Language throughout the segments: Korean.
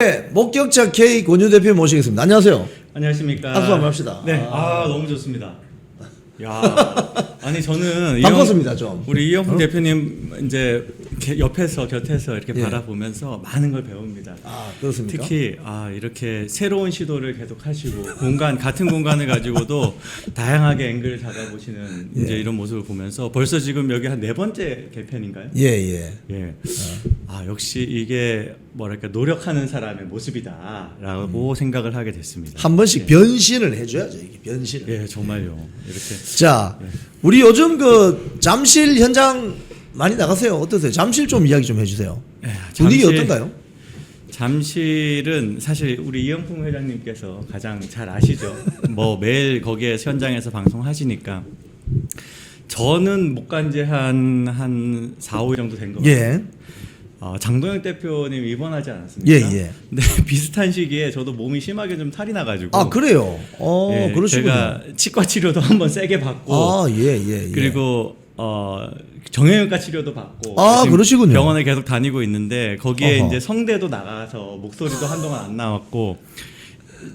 네, 목격자 K 권유 대표 모시겠습니다. 안녕하세요. 안녕하십니까. 박수 한번 합시다. 네, 너무 좋습니다. 야, 아니 저는 바꿨습니다 좀. 우리 이영풍 대표님 이제 옆에서 곁에서 이렇게 예. 바라보면서 많은 걸 배웁니다. 아 그렇습니까? 특히 이렇게 새로운 시도를 계속 하시고 같은 공간을 가지고도 다양하게 앵글을 잡아보시는 이제 이런 모습을 보면서 벌써 지금 여기 한 4번째 개편인가요? 예예. 예. 역시 이게 뭐랄까 노력하는 사람의 모습이다라고 생각을 하게 됐습니다. 한 번씩 변신을 해줘야죠 이게 변신을. 예, 정말요. 이렇게. 자, 우리 요즘 그 잠실 현장 많이 나가세요. 어떠세요? 잠실 좀 이야기 좀 해주세요. 분위기 어떤가요? 잠실은 사실 우리 이영풍 회장님께서 가장 잘 아시죠. 뭐 매일 거기에 현장에서 방송하시니까 저는 못 간 지 한 4, 5일 정도 된 것 같아요. 예. 장동혁 대표님 입원하지 않았습니까? 예. 근데 비슷한 시기에 저도 몸이 심하게 좀 탈이 나가지고. 아 그래요. 예, 그러시군요. 제가 치과 치료도 한번 세게 받고. 예. 그리고 정형외과 치료도 받고. 지금 그러시군요. 병원에 계속 다니고 있는데 거기에 어허. 이제 성대도 나가서 목소리도 한동안 안 나왔고.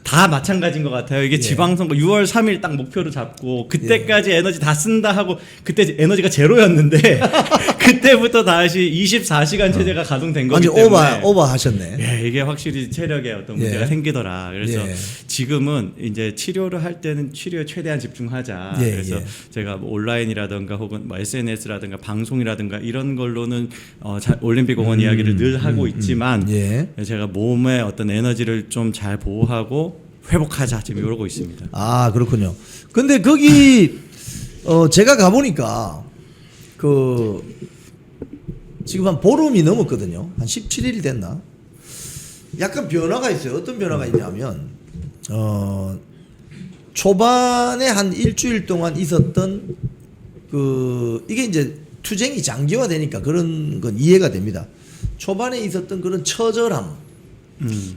다 마찬가지인 것 같아요. 이게 지방선거 6월 3일 딱 목표로 잡고 그때까지 에너지 다 쓴다 하고 그때 에너지가 제로였는데 그때부터 다시 24시간 체제가 가동된 거기 완전 때문에 오버 하셨네. 예, 이게 확실히 체력에 어떤 문제가 생기더라. 그래서 예. 지금은 이제 치료를 할 때는 치료에 최대한 집중하자. 그래서 제가 뭐 온라인이라든가 혹은 뭐 SNS라든가 방송이라든가 이런 걸로는 올림픽공원 이야기를 늘 하고 있지만 제가 몸의 어떤 에너지를 좀 잘 보호하고 회복하자 지금 이러고 있습니다. 아 그렇군요. 근데 거기 제가 가보니까 그 지금 한 보름이 넘었거든요. 한 17일이 됐나? 약간 변화가 있어요. 어떤 변화가 있냐면 초반에 한 일주일 동안 있었던 이게 이제 투쟁이 장기화되니까 그런 건 이해가 됩니다. 초반에 있었던 그런 처절함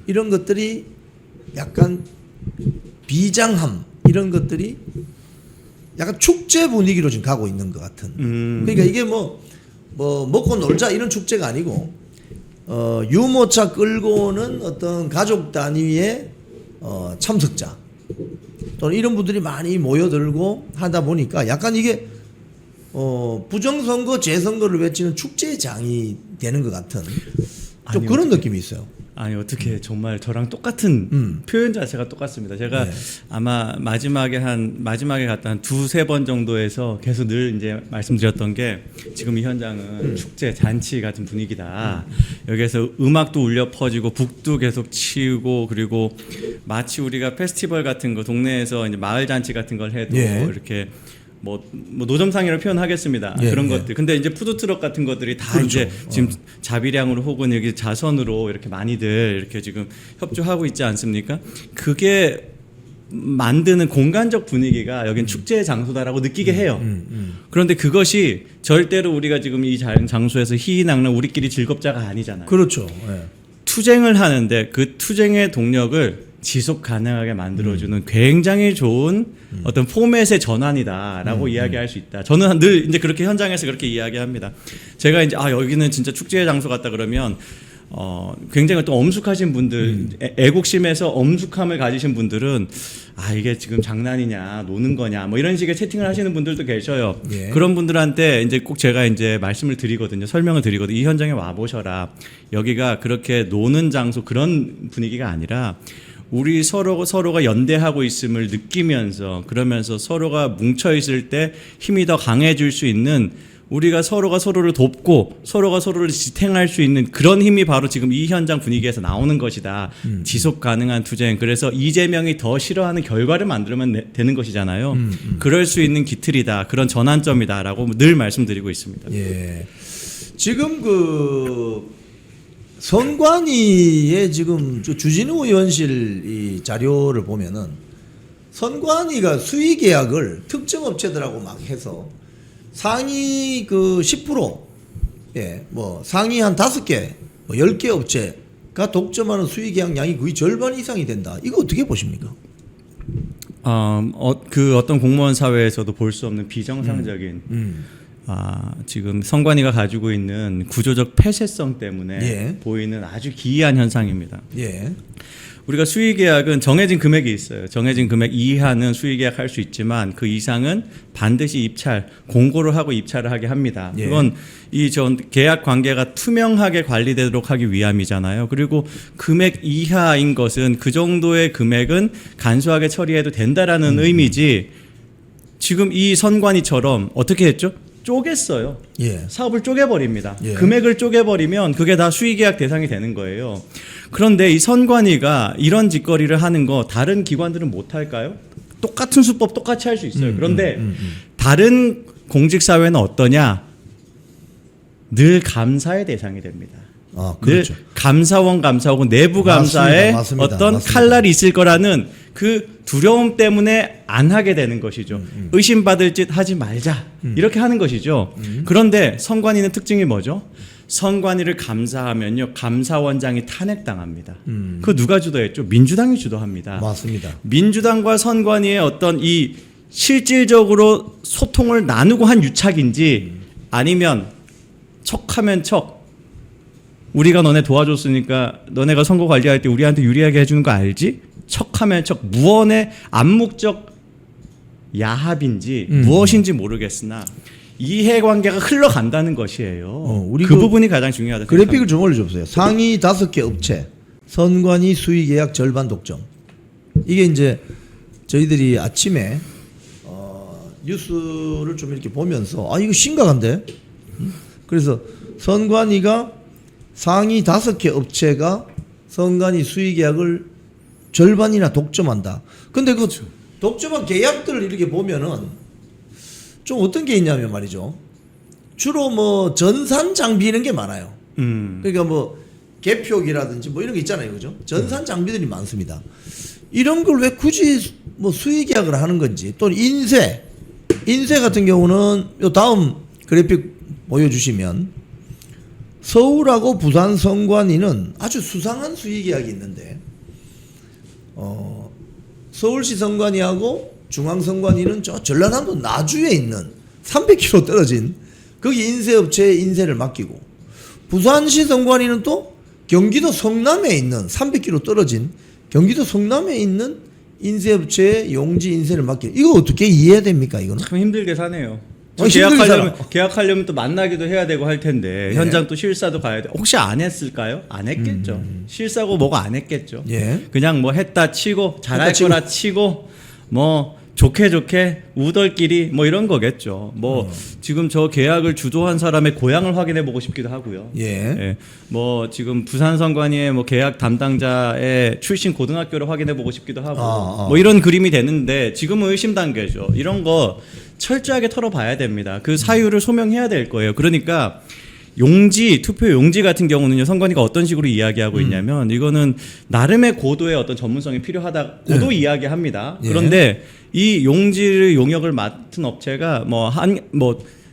이런 것들이 약간 비장함 이런 것들이 약간 축제 분위기로 지금 가고 있는 것 같은. 그러니까 이게 뭐 먹고 놀자 이런 축제가 아니고 유모차 끌고 오는 어떤 가족 단위의 참석자 또는 이런 분들이 많이 모여들고 하다 보니까 약간 이게 부정선거 재선거를 외치는 축제장이 되는 것 같은 좀 그런 느낌이 있어요. 아니 어떻게 정말 저랑 똑같은 표현 자체가 똑같습니다. 제가 아마 마지막에 갔다 한 2-3번 정도에서 계속 늘 이제 말씀드렸던 게 지금 이 현장은 축제 잔치 같은 분위기다. 여기에서 음악도 울려 퍼지고 북도 계속 치고 그리고 마치 우리가 페스티벌 같은 거 동네에서 이제 마을 잔치 같은 걸 해도 이렇게 뭐 노점상이라고 표현하겠습니다. 그런 것들. 근데 이제 푸드트럭 같은 것들이 다 그렇죠. 이제 지금 자비량으로 혹은 여기 자선으로 이렇게 많이들 이렇게 지금 협조하고 있지 않습니까? 그게 만드는 공간적 분위기가 여긴 축제의 장소다라고 느끼게 해요. 그런데 그것이 절대로 우리가 지금 이 장소에서 희희낙낙 우리끼리 즐겁자가 아니잖아요. 그렇죠. 투쟁을 하는데 그 투쟁의 동력을 지속 가능하게 만들어주는 굉장히 좋은 어떤 포맷의 전환이다라고 이야기할 수 있다. 저는 늘 이제 그렇게 현장에서 그렇게 이야기합니다. 제가 이제 여기는 진짜 축제의 장소 같다 그러면 굉장히 또 엄숙하신 분들, 애국심에서 엄숙함을 가지신 분들은 이게 지금 장난이냐, 노는 거냐, 뭐 이런 식의 채팅을 하시는 분들도 계셔요. 그런 분들한테 이제 꼭 제가 이제 말씀을 드리거든요. 설명을 드리거든요. 이 현장에 와 보셔라. 여기가 그렇게 노는 장소 그런 분위기가 아니라 우리 서로가 연대하고 있음을 느끼면서 그러면서 서로가 뭉쳐 있을 때 힘이 더 강해질 수 있는 우리가 서로가 서로를 돕고 서로가 서로를 지탱할 수 있는 그런 힘이 바로 지금 이 현장 분위기에서 나오는 것이다. 지속 가능한 투쟁. 그래서 이재명이 더 싫어하는 결과를 만들면 되는 것이잖아요. 그럴 수 있는 기틀이다. 그런 전환점이다라고 늘 말씀드리고 있습니다. 예. 지금 선관위의 지금 주진우 의원실 이 자료를 보면은 선관위가 수의 계약을 특정 업체들하고 막 해서 상위 10% 뭐 상위 한 5개, 뭐 10개 업체가 독점하는 수의 계약 양이 거의 절반 이상이 된다. 이거 어떻게 보십니까? 그 어떤 공무원 사회에서도 볼 수 없는 비정상적인 지금 선관위가 가지고 있는 구조적 폐쇄성 때문에 예. 보이는 아주 기이한 현상입니다. 예. 우리가 수의계약은 정해진 금액이 있어요. 정해진 금액 이하는 수의계약 할 수 있지만 그 이상은 반드시 입찰, 공고를 하고 입찰을 하게 합니다. 예. 그건 이 전 계약 관계가 투명하게 관리되도록 하기 위함이잖아요. 그리고 금액 이하인 것은 그 정도의 금액은 간소하게 처리해도 된다라는 의미지. 지금 이 선관위처럼 어떻게 했죠? 쪼갰어요. 예. 사업을 쪼개버립니다. 예. 금액을 쪼개버리면 그게 다 수의계약 대상이 되는 거예요. 그런데 이 선관위가 이런 짓거리를 하는 거 다른 기관들은 못할까요? 똑같은 수법 똑같이 할 수 있어요. 그런데 다른 공직사회는 어떠냐? 늘 감사의 대상이 됩니다. 그렇죠. 늘 감사원 감사하고 내부 감사에 맞습니다. 어떤 맞습니다. 칼날이 있을 거라는 그 두려움 때문에 안 하게 되는 것이죠. 의심받을 짓 하지 말자 이렇게 하는 것이죠. 그런데 선관위는 특징이 뭐죠? 선관위를 감사하면요 감사원장이 탄핵당합니다. 그거 누가 주도했죠? 민주당이 주도합니다. 맞습니다. 민주당과 선관위의 어떤 이 실질적으로 소통을 나누고 한 유착인지 아니면 척하면 척 우리가 너네 도와줬으니까 너네가 선거 관리할 때 우리한테 유리하게 해주는 거 알지? 척하면 척 무언의 암묵적 야합인지 무엇인지 모르겠으나 이해관계가 흘러간다는 것이에요. 그 부분이 가장 중요하다. 그래픽을 좀 올려주세요. 상위 5개 업체 선관위 수의계약 절반 독점. 이게 이제 저희들이 아침에 뉴스를 좀 이렇게 보면서 이거 심각한데. 그래서 선관위가 상위 5개 업체가 선관위 수의계약을 절반이나 독점한다. 근데 그 독점한 계약들을 이렇게 보면은 좀 어떤 게 있냐면 말이죠. 주로 뭐 전산 장비 이런 게 많아요. 그러니까 뭐 개표기라든지 뭐 이런 게 있잖아요. 그죠? 전산 장비들이 많습니다. 이런 걸 왜 굳이 뭐 수의계약을 하는 건지 또는 인쇄 같은 경우는 요 다음 그래픽 보여주시면 서울하고 부산 선관위는 아주 수상한 수의계약이 있는데 서울시 선관위하고 중앙선관위는 저 전라남도 나주에 있는 300km 떨어진 거기 인쇄업체에 인쇄를 맡기고 부산시 선관위는 또 경기도 성남에 있는 300km 떨어진 경기도 성남에 있는 인쇄업체에 용지 인쇄를 맡기고 이거 어떻게 이해해야 됩니까 이거는? 참 힘들게 사네요. 힘들게 계약하려면 또 만나기도 해야 되고 할 텐데 예. 현장 또 실사도 가야 돼. 혹시 안 했을까요? 안 했겠죠. 실사고 뭐가 안 했겠죠. 예. 그냥 뭐 했다 치고 잘할 했다 치고. 거라 치고 뭐 좋게 우덜끼리 뭐 이런 거겠죠. 뭐 지금 저 계약을 주도한 사람의 고향을 확인해 보고 싶기도 하고요. 예. 뭐 지금 부산 선관위의 뭐 계약 담당자의 출신 고등학교를 확인해 보고 싶기도 하고 뭐 이런 그림이 되는데 지금은 의심 단계죠. 이런 거 철저하게 털어봐야 됩니다. 그 사유를 소명해야 될 거예요. 그러니까 용지, 투표 용지 같은 경우는요, 선관위가 어떤 식으로 이야기하고 있냐면, 이거는 나름의 고도의 어떤 전문성이 필요하다고도 이야기합니다. 예. 그런데 이 용지를 용역을 맡은 업체가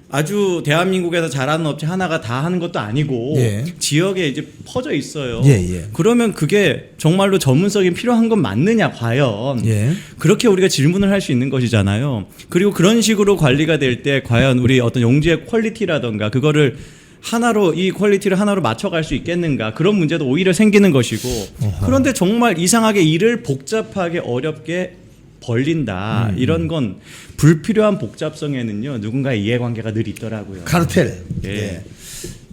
아주 대한민국에서 잘하는 업체 하나가 다 하는 것도 아니고 예. 지역에 이제 퍼져 있어요. 예. 그러면 그게 정말로 전문성이 필요한 건 맞느냐 과연 예. 그렇게 우리가 질문을 할 수 있는 것이잖아요. 그리고 그런 식으로 관리가 될 때 과연 우리 어떤 용지의 퀄리티라던가 그거를 하나로 이 퀄리티를 하나로 맞춰갈 수 있겠는가 그런 문제도 오히려 생기는 것이고 그런데 정말 이상하게 일을 복잡하게 어렵게 벌린다 이런 건 불필요한 복잡성에는요 누군가의 이해관계가 늘 있더라고요. 카르텔. 예. 예.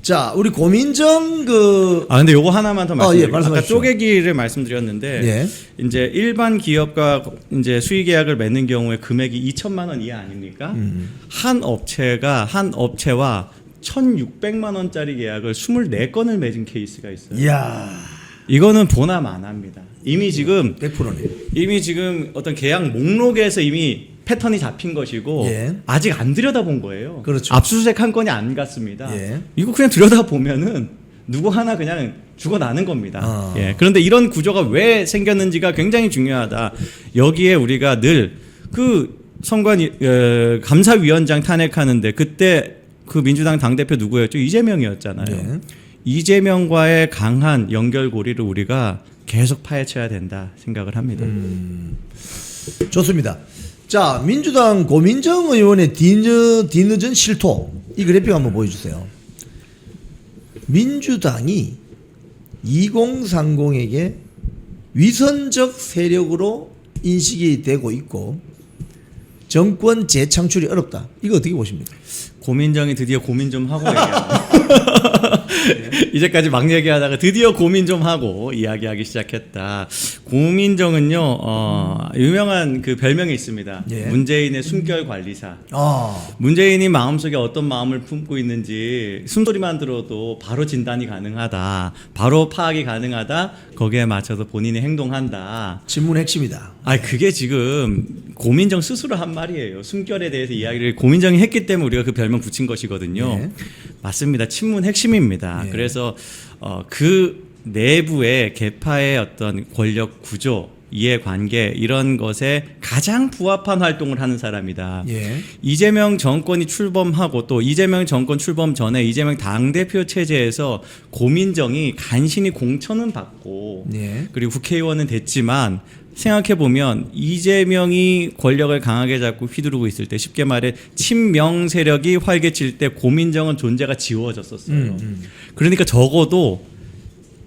자 우리 고민정 근데 요거 하나만 더 말씀드릴게요. 아까 말씀하십시오. 쪼개기를 말씀드렸는데 예. 이제 일반 기업과 이제 수의 계약을 맺는 경우에 금액이 2천만 원 이하 아닙니까? 한 업체와 1,600만 원짜리 계약을 24건을 맺은 케이스가 있어요. 이야. 이거는 보남 안 합니다. 이미 지금 100%네. 어떤 계약 목록에서 이미 패턴이 잡힌 것이고 예. 아직 안 들여다본 거예요. 그렇죠. 압수수색 한 건이 안 갔습니다. 예. 이거 그냥 들여다보면은 누구 하나 그냥 죽어나는 겁니다. 예. 그런데 이런 구조가 왜 생겼는지가 굉장히 중요하다. 여기에 우리가 늘 그 선관위 감사위원장 탄핵하는데 그때 그 민주당 당대표 누구였죠? 이재명이었잖아요. 예. 이재명과의 강한 연결고리를 우리가 계속 파헤쳐야 된다 생각을 합니다. 좋습니다. 자 민주당 고민정 의원의 뒤늦은 실토 이 그래픽 한번 보여주세요. 민주당이 2030에게 위선적 세력으로 인식이 되고 있고 정권 재창출이 어렵다. 이거 어떻게 보십니까? 고민정이 드디어 고민 좀 하고 얘기하네. 이제까지 막 얘기하다가 드디어 고민 좀 하고 이야기하기 시작했다. 고민정은요, 유명한 그 별명이 있습니다. 예. 문재인의 숨결 관리사. 아, 문재인이 마음속에 어떤 마음을 품고 있는지 숨소리만 들어도 바로 진단이 가능하다. 바로 파악이 가능하다. 거기에 맞춰서 본인이 행동한다. 질문 핵심이다. 아, 그게 지금 고민정 스스로 한 말이에요. 숨결에 대해서 이야기를 고민정이 했기 때문에 우리가 그 별명 붙인 것이거든요. 네. 맞습니다. 친문 핵심입니다. 네. 그래서 그 내부의 계파의 어떤 권력 구조, 이해관계 이런 것에 가장 부합한 활동을 하는 사람이다. 예. 이재명 정권이 출범하고 또 이재명 정권 출범 전에 이재명 당대표 체제에서 고민정이 간신히 공천은 받고 예. 그리고 국회의원은 됐지만 생각해보면 이재명이 권력을 강하게 잡고 휘두르고 있을 때 쉽게 말해 친명 세력이 활개칠 때 고민정은 존재가 지워졌었어요. 그러니까 적어도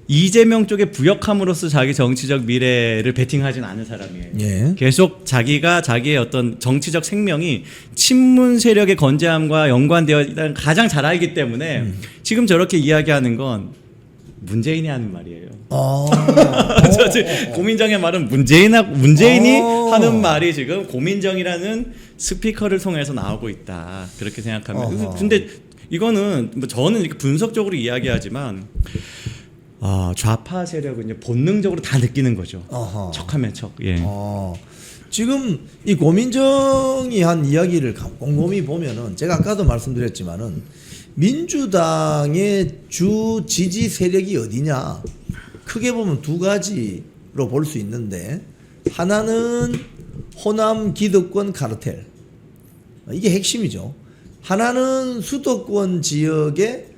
이재명 쪽에 부역함으로써 자기 정치적 미래를 베팅하진 않은 사람이에요. 예. 계속 자기가 자기의 어떤 정치적 생명이 친문 세력의 건재함과 연관되어 있다는 가장 잘 알기 때문에 지금 저렇게 이야기하는 건 문재인이 하는 말이에요. 고민정의 말은 문재인이 하는 말이 지금 고민정이라는 스피커를 통해서 나오고 있다. 그렇게 생각합니다. 근데 이거는 뭐 저는 이렇게 분석적으로 이야기하지만 좌파 세력은 본능적으로 다 느끼는 거죠. 어허. 척하면 척. 예. 지금 이 고민정이 한 이야기를 곰곰이 보면은 제가 아까도 말씀드렸지만은 민주당의 주 지지 세력이 어디냐? 크게 보면 두 가지로 볼 수 있는데 하나는 호남 기득권 카르텔. 이게 핵심이죠. 하나는 수도권 지역에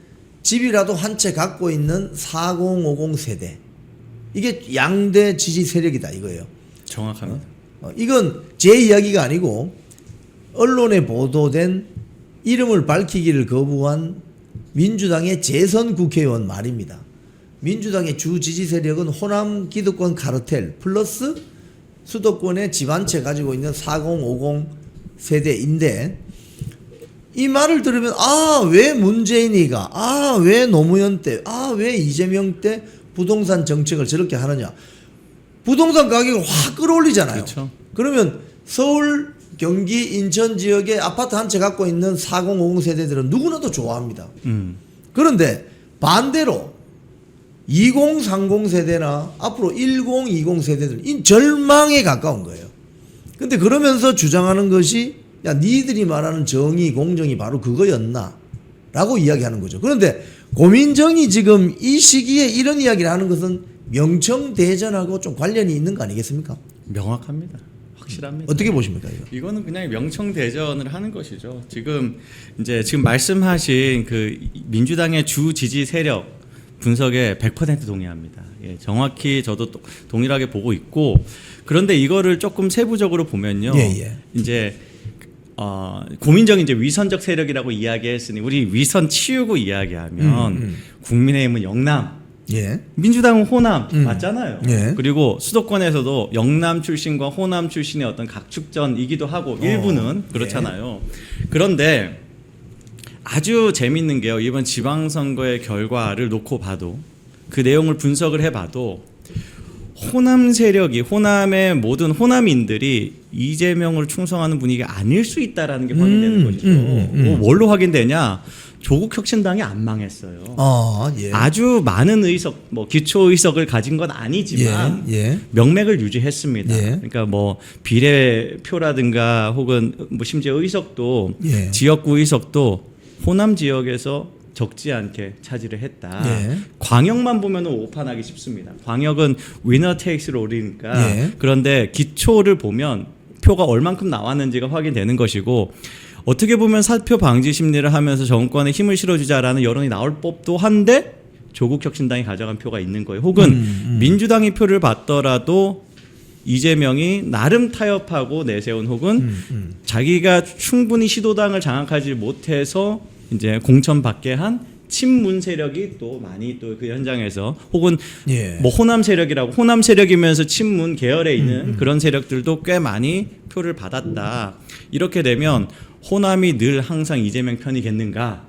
집이라도 한 채 갖고 있는 4050 세대. 이게 양대 지지 세력이다 이거예요. 정확합니다. 이건 제 이야기가 아니고 언론에 보도된 이름을 밝히기를 거부한 민주당의 재선 국회의원 말입니다. 민주당의 주 지지 세력은 호남 기득권 카르텔 플러스 수도권에 집 한 채 가지고 있는 4050 세대인데 이 말을 들으면 왜 문재인이가 왜 노무현 때 왜 이재명 때 부동산 정책을 저렇게 하느냐. 부동산 가격을 확 끌어올리잖아요. 그렇죠. 그러면 서울 경기 인천 지역에 아파트 한 채 갖고 있는 4050 세대들은 누구나도 좋아합니다. 그런데 반대로 2030 세대나 앞으로 1020 세대들은 이 절망에 가까운 거예요. 근데 그러면서 주장하는 것이 야 니들이 말하는 정의 공정이 바로 그거였나 라고 이야기하는 거죠. 그런데 고민정이 지금 이 시기에 이런 이야기를 하는 것은 명청대전하고 좀 관련이 있는 거 아니겠습니까? 명확합니다. 확실합니다. 어떻게 보십니까 이거? 이거는 그냥 명청대전을 하는 것이죠. 지금 말씀하신 그 민주당의 주 지지 세력 분석에 100% 동의합니다. 예, 정확히 저도 동일하게 보고 있고 그런데 이거를 조금 세부적으로 보면요. 이제 고민정이 이제 위선적 세력이라고 이야기했으니 우리 위선 치우고 이야기하면 국민의힘은 영남, 예. 민주당은 호남 맞잖아요. 예. 그리고 수도권에서도 영남 출신과 호남 출신의 어떤 각축전이기도 하고 일부는 그렇잖아요. 그런데 아주 재밌는 게요. 이번 지방선거의 결과를 놓고 봐도 그 내용을 분석을 해봐도 호남 세력이 그러니까 모든 호남인들이 이재명을 충성하는 분위기가 아닐 수 있다라는 게 확인되는 것이죠. 뭘로 확인되냐? 조국 혁신당이 안 망했어요. 예. 아주 많은 의석, 기초 의석을 가진 건 아니지만 명맥을 유지했습니다. 그러니까 비례표라든가 혹은 심지어 의석도 지역구 의석도 호남 지역에서 적지 않게 차지를 했다. 광역만 보면은 오판하기 쉽습니다. 광역은 위너 테이크스를 오르니까 그런데 기초를 보면 표가 얼만큼 나왔는지가 확인되는 것이고 어떻게 보면 사표 방지 심리를 하면서 정권에 힘을 실어주자라는 여론이 나올 법도 한데 조국 혁신당이 가져간 표가 있는 거예요. 혹은 민주당이 표를 받더라도 이재명이 나름 타협하고 내세운 혹은 자기가 충분히 시도당을 장악하지 못해서 이제 공천받게 한 친문 세력이 또 많이 또 그 현장에서 혹은 예. 뭐 호남 세력이라고 호남 세력이면서 친문 계열에 있는 그런 세력들도 꽤 많이 표를 받았다. 이렇게 되면 호남이 늘 항상 이재명 편이겠는가?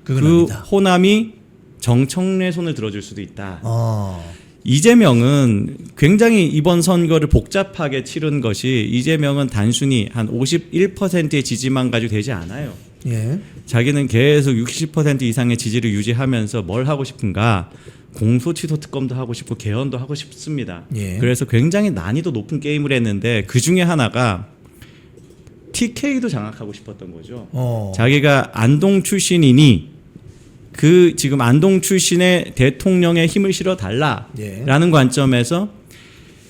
그건 그 아니다. 호남이 정청래 손을 들어줄 수도 있다. 어. 이재명은 굉장히 이번 선거를 복잡하게 치른 것이 이재명은 단순히 한 51%의 지지만 가지고 되지 않아요. 예. 자기는 계속 60% 이상의 지지를 유지하면서 뭘 하고 싶은가? 공소취소 특검도 하고 싶고 개헌도 하고 싶습니다. 예. 그래서 굉장히 난이도 높은 게임을 했는데 그 중에 하나가 TK도 장악하고 싶었던 거죠. 자기가 안동 출신이니 그 지금 안동 출신의 대통령의 힘을 실어 달라라는 관점에서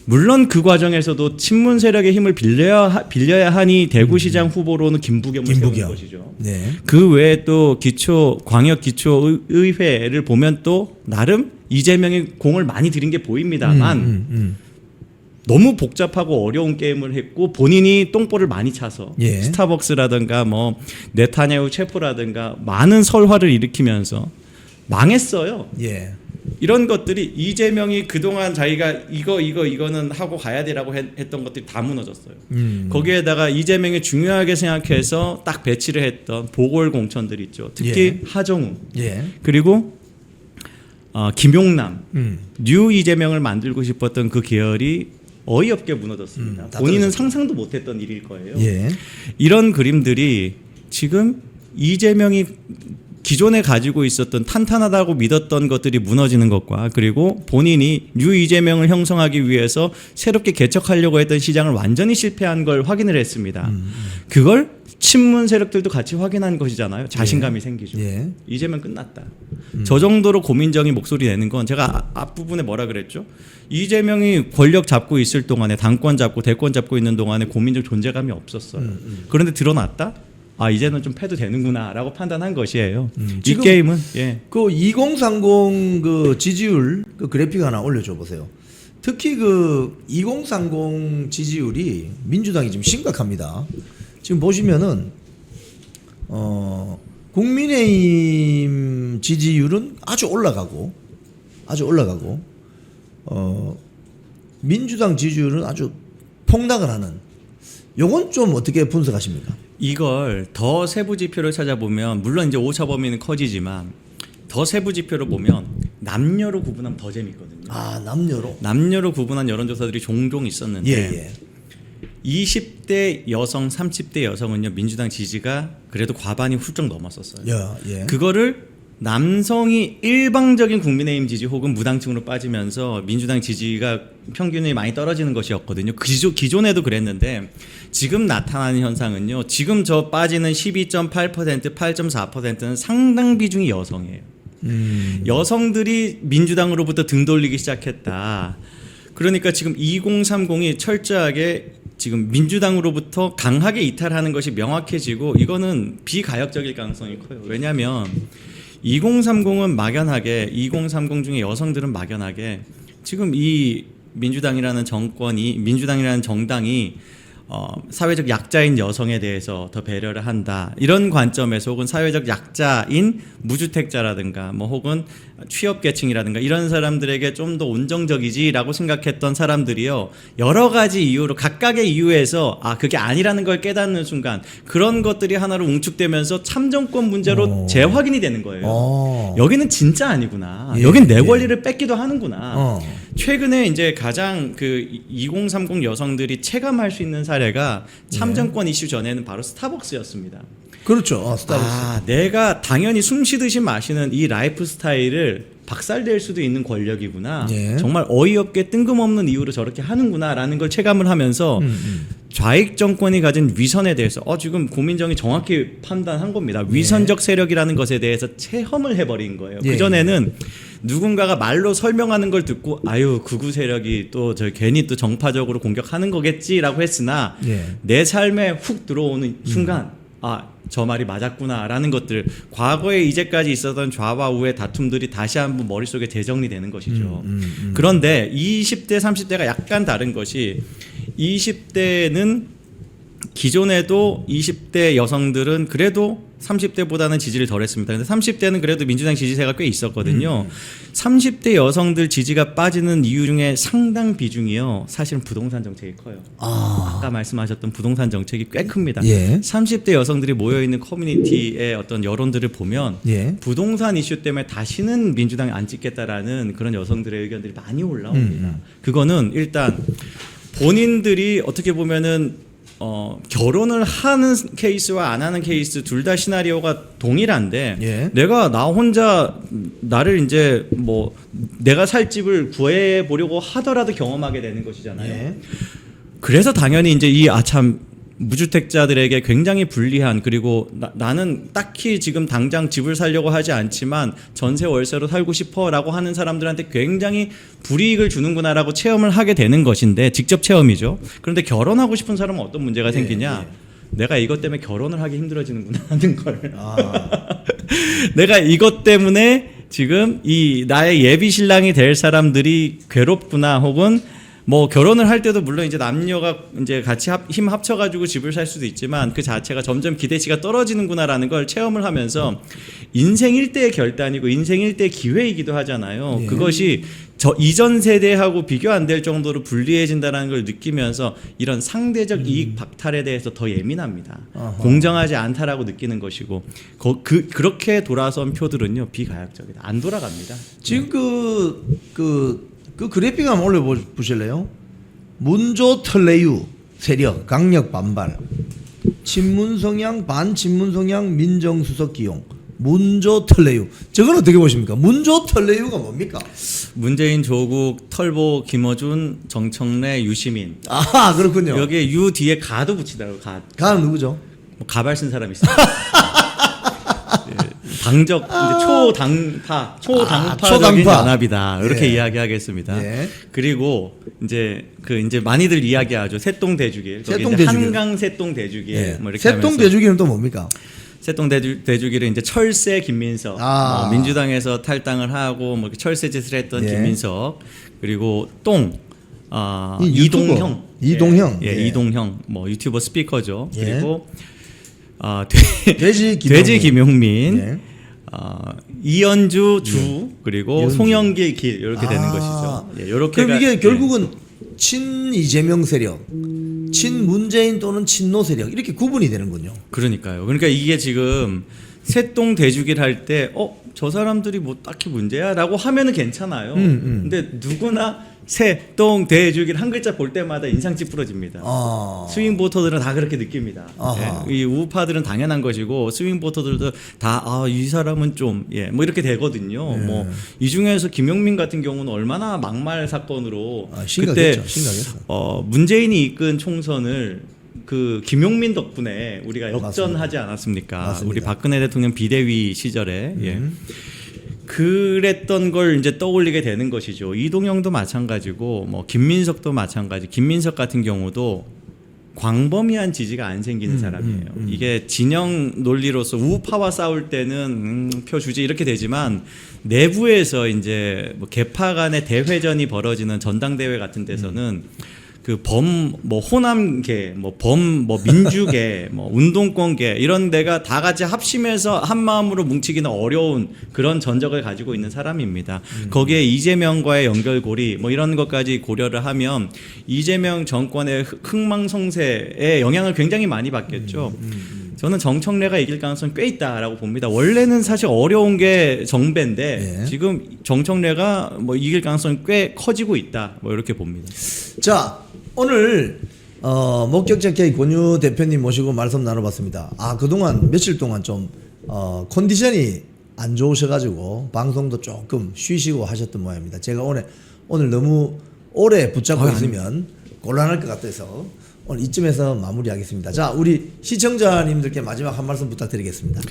물론 그 과정에서도 친문 세력의 힘을 빌려야 하니 대구시장 후보로는 김부겸을 세우는 것이죠. 네. 그 외에 또 광역 기초의회를 보면 또 나름 이재명이 공을 많이 들인 게 보입니다만 너무 복잡하고 어려운 게임을 했고 본인이 똥볼을 많이 차서 예. 스타벅스라든가 뭐 네타냐후 체포라든가 많은 설화를 일으키면서 망했어요. 예. 이런 것들이 이재명이 그동안 자기가 이거는 하고 가야 되라고 했던 것들이 다 무너졌어요. 거기에다가 이재명이 중요하게 생각해서 딱 배치를 했던 보궐 공천들 있죠. 특히 예. 하정우 예. 그리고 김용남 뉴 이재명을 만들고 싶었던 그 계열이 어이없게 무너졌습니다. 본인은 떨어졌죠. 상상도 못했던 일일 거예요. 예. 이런 그림들이 지금 이재명이 기존에 가지고 있었던 탄탄하다고 믿었던 것들이 무너지는 것과 그리고 본인이 뉴 이재명을 형성하기 위해서 새롭게 개척하려고 했던 시장을 완전히 실패한 걸 확인을 했습니다. 그걸 친문 세력들도 같이 확인한 것이잖아요. 자신감이 생기죠. 예. 이재명 끝났다. 저 정도로 고민정이 목소리 내는 건 제가 앞부분에 뭐라 그랬죠? 이재명이 권력 잡고 있을 동안에 당권 잡고 대권 잡고 있는 동안에 고민정 존재감이 없었어요. 그런데 드러났다? 아 이제는 좀 패도 되는구나라고 판단한 것이에요. 이 게임은 예. 그 2030 그 지지율 그 그래픽 하나 올려줘 보세요. 특히 그 2030 지지율이 민주당이 지금 심각합니다. 지금 보시면은 국민의힘 지지율은 아주 올라가고 민주당 지지율은 아주 폭락을 하는. 요건 좀 어떻게 분석하십니까? 이걸 더 세부 지표를 찾아보면 물론 이제 오차 범위는 커지지만 더 세부 지표를 보면 남녀로 구분하면 더 재밌거든요. 아 남녀로? 남녀로 구분한 여론조사들이 종종 있었는데 예. 20대 여성, 30대 여성은요 민주당 지지가 그래도 과반이 훌쩍 넘었었어요. 예. 그거를 남성이 일방적인 국민의힘 지지 혹은 무당층으로 빠지면서 민주당 지지가 평균이 많이 떨어지는 것이었거든요. 기존에도 그랬는데 지금 나타나는 현상은요. 지금 저 빠지는 12.8%, 8.4%는 상당 비중이 여성이에요. 여성들이 민주당으로부터 등 돌리기 시작했다. 그러니까 지금 2030이 철저하게 지금 민주당으로부터 강하게 이탈하는 것이 명확해지고 이거는 비가역적일 가능성이 커요. 왜냐하면 2030은 막연하게 2030 중에 여성들은 막연하게 지금 이 민주당이라는 정당이 사회적 약자인 여성에 대해서 더 배려를 한다. 이런 관점에서 혹은 사회적 약자인 무주택자라든가 뭐 혹은 취업계층이라든가 이런 사람들에게 좀 더 온정적이지라고 생각했던 사람들이요. 여러 가지 이유로 각각의 이유에서 그게 아니라는 걸 깨닫는 순간 그런 것들이 하나로 웅축되면서 참정권 문제로 재확인이 되는 거예요. 여기는 진짜 아니구나. 예, 여긴 내 권리를 뺏기도 하는구나. 어. 최근에 이제 가장 그 2030 여성들이 체감할 수 있는 사례가 참정권 이슈 전에는 바로 스타벅스였습니다. 그렇죠. 스타벅스. 내가 당연히 숨 쉬듯이 마시는 이 라이프 스타일을 박살낼 수도 있는 권력이구나. 예. 정말 어이없게 뜬금없는 이유로 저렇게 하는구나라는 걸 체감을 하면서 좌익 정권이 가진 위선에 대해서 지금 고민정이 정확히 판단한 겁니다. 위선적 세력이라는 것에 대해서 체험을 해버린 거예요. 예. 그전에는 누군가가 말로 설명하는 걸 듣고 극우 세력이 또 괜히 또 정파적으로 공격하는 거겠지라고 했으나 내 삶에 훅 들어오는 순간 저 말이 맞았구나라는 것들 과거에 이제까지 있었던 좌와 우의 다툼들이 다시 한번 머릿속에 재정리되는 것이죠. 그런데 20대 30대가 약간 다른 것이 20대는 기존에도 20대 여성들은 그래도 30대보다는 지지를 덜했습니다. 근데 30대는 그래도 민주당 지지세가 꽤 있었거든요. 30대 여성들 지지가 빠지는 이유 중에 상당 비중이요. 사실은 부동산 정책이 커요. 아까 말씀하셨던 부동산 정책이 꽤 큽니다. 예. 30대 여성들이 모여 있는 커뮤니티의 어떤 여론들을 보면 예. 부동산 이슈 때문에 다시는 민주당에 안 찍겠다라는 그런 여성들의 의견들이 많이 올라옵니다. 그거는 일단 본인들이 어떻게 보면은 결혼을 하는 케이스와 안 하는 케이스 둘 다 시나리오가 동일한데 예. 내가 나 혼자 나를 이제 뭐 내가 살 집을 구해 보려고 하더라도 경험하게 되는 것이잖아요. 예. 그래서 당연히 이제 이 아참 무주택자들에게 굉장히 불리한 그리고 나는 딱히 지금 당장 집을 살려고 하지 않지만 전세 월세로 살고 싶어라고 하는 사람들한테 굉장히 불이익을 주는구나라고 체험을 하게 되는 것인데 직접 체험이죠. 그런데 결혼하고 싶은 사람은 어떤 문제가 생기냐? 내가 이것 때문에 결혼을 하기 힘들어지는구나 하는 걸. 내가 이것 때문에 지금 이 나의 예비 신랑이 될 사람들이 괴롭구나 혹은 뭐 결혼을 할 때도 물론 이제 남녀가 이제 같이 힘 합쳐가지고 집을 살 수도 있지만 그 자체가 점점 기대치가 떨어지는구나라는 걸 체험을 하면서 인생 일대의 결단이고 인생 일대의 기회이기도 하잖아요. 예. 그것이 저 이전 세대하고 비교 안 될 정도로 불리해진다는 걸 느끼면서 이런 상대적 이익 박탈에 대해서 더 예민합니다. 공정하지 않다라고 느끼는 것이고 그렇게 돌아선 표들은요 비가역적이다. 안 돌아갑니다. 지금 그 그래픽 한번 올려보실래요? 문조 털레유 세력 강력 반발 친문 성향 반친문 성향 민정수석 기용 문조 털레유 저건 어떻게 보십니까? 문조 털레유가 뭡니까? 문재인, 조국, 털보, 김어준, 정청래, 유시민. 아 그렇군요. 여기에 유 뒤에 가도 붙이더라고요. 가는 누구죠? 뭐 가발 쓴 사람이 있어요. 당적 이제 초당파적인 초당파. 연합이다 이렇게 예. 이야기하겠습니다. 예. 그리고 이제 이제 많이들 이야기하죠. 새똥 대주길. 새똥 한강 새똥 대주길. 예. 뭐 이렇게 새똥 하면서 대주기는 또 뭡니까? 새똥 대주길은 이제 철새 김민석, 민주당에서 탈당을 하고 뭐 이렇게 철새 짓을 했던 예. 김민석 그리고 이동형. 이동형 뭐 유튜버 스피커죠. 예. 그리고 돼지 김용민. 예. 이연주 주 그리고 이연주. 송영길 길 이렇게 되는 것이죠. 예, 요렇게가, 그럼 이게 결국은 친 이재명 세력, 친 문재인 또는 친노 세력 이렇게 구분이 되는군요. 그러니까요. 그러니까 이게 지금 새똥 대주기를 할 때 저 사람들이 뭐 딱히 문제야라고 하면은 괜찮아요. 근데 누구나 새똥 대주기를 한 글자 볼 때마다 인상 찌푸러집니다. 스윙 보터들은 다 그렇게 느낍니다. 예, 이 우파들은 당연한 것이고 스윙 보터들도 다 이 사람은 좀 뭐 이렇게 되거든요. 뭐 이 중에서 김용민 같은 경우는 얼마나 막말 사건으로 그때 심각했어. 문재인이 이끈 총선을 그 김용민 덕분에 우리가 역전하지 않았습니까? 맞습니다. 우리 박근혜 대통령 비대위 시절에 그랬던 걸 이제 떠올리게 되는 것이죠. 이동영도 마찬가지고 뭐 김민석도 마찬가지. 김민석 같은 경우도 광범위한 지지가 안 생기는 사람이에요. 이게 진영 논리로서 우파와 싸울 때는 표 주지 이렇게 되지만 내부에서 이제 뭐 개파 간의 대회전이 벌어지는 전당대회 같은 데서는 그 뭐 호남계, 뭐 민주계, 뭐 운동권계 이런 데가 다 같이 합심해서 한 마음으로 뭉치기는 어려운 그런 전적을 가지고 있는 사람입니다. 거기에 이재명과의 연결고리 뭐 이런 것까지 고려를 하면 이재명 정권의 흥망성쇠에 영향을 굉장히 많이 받겠죠. 저는 정청래가 이길 가능성이 꽤 있다라고 봅니다. 원래는 사실 어려운 게 정배인데 지금 정청래가 뭐 이길 가능성이 꽤 커지고 있다. 뭐 이렇게 봅니다. 자, 오늘 목격자 K 권유 대표님 모시고 말씀 나눠봤습니다. 그동안 며칠 동안 좀 컨디션이 안 좋으셔가지고 방송도 조금 쉬시고 하셨던 모양입니다. 제가 오늘 너무 오래 붙잡고 있으면 곤란할 것 같아서 오늘 이쯤에서 마무리하겠습니다. 자, 우리 시청자님들께 마지막 한 말씀 부탁드리겠습니다.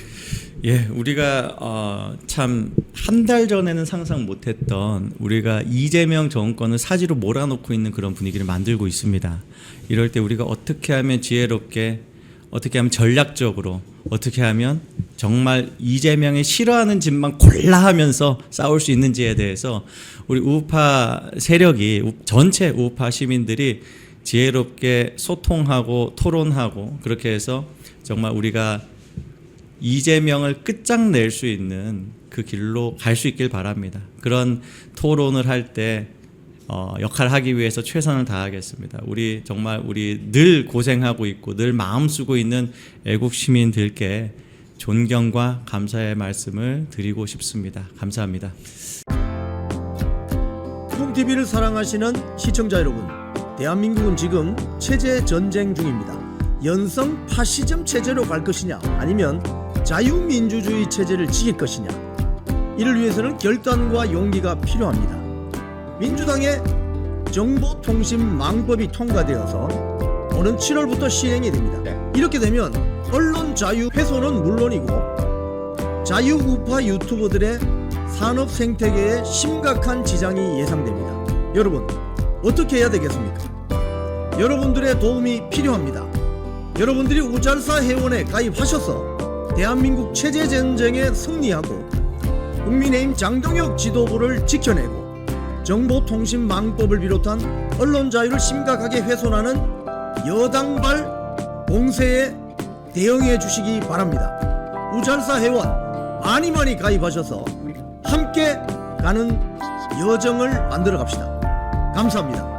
예, 우리가 참 한 달 전에는 상상 못했던 우리가 이재명 정권을 사지로 몰아놓고 있는 그런 분위기를 만들고 있습니다. 이럴 때 우리가 어떻게 하면 지혜롭게, 어떻게 하면 전략적으로, 어떻게 하면 정말 이재명이 싫어하는 짓만 골라 하면서 싸울 수 있는지에 대해서 우리 우파 세력이 전체 우파 시민들이 지혜롭게 소통하고 토론하고 그렇게 해서 정말 우리가 이재명을 끝장낼 수 있는 그 길로 갈 수 있길 바랍니다. 그런 토론을 할 때 역할하기 위해서 최선을 다하겠습니다. 우리 정말 우리 늘 고생하고 있고 늘 마음 쓰고 있는 애국 시민들께 존경과 감사의 말씀을 드리고 싶습니다. 감사합니다. 쿵TV를 사랑하시는 시청자 여러분, 대한민국은 지금 체제 전쟁 중입니다. 연성 파시즘 체제로 갈 것이냐 아니면 자유민주주의 체제를 지킬 것이냐, 이를 위해서는 결단과 용기가 필요합니다. 민주당의 정보통신망법이 통과되어서 오는 7월부터 시행이 됩니다. 이렇게 되면 언론 자유 훼손은 물론이고 자유우파 유튜버들의 산업 생태계에 심각한 지장이 예상됩니다. 여러분, 어떻게 해야 되겠습니까? 여러분들의 도움이 필요합니다. 여러분들이 우잘사 회원에 가입하셔서 대한민국 체제 전쟁에 승리하고 국민의힘 장동혁 지도부를 지켜내고 정보통신망법을 비롯한 언론 자유를 심각하게 훼손하는 여당발 공세에 대응해 주시기 바랍니다. 우잘사 회원 많이 가입하셔서 함께 가는 여정을 만들어 갑시다. 감사합니다.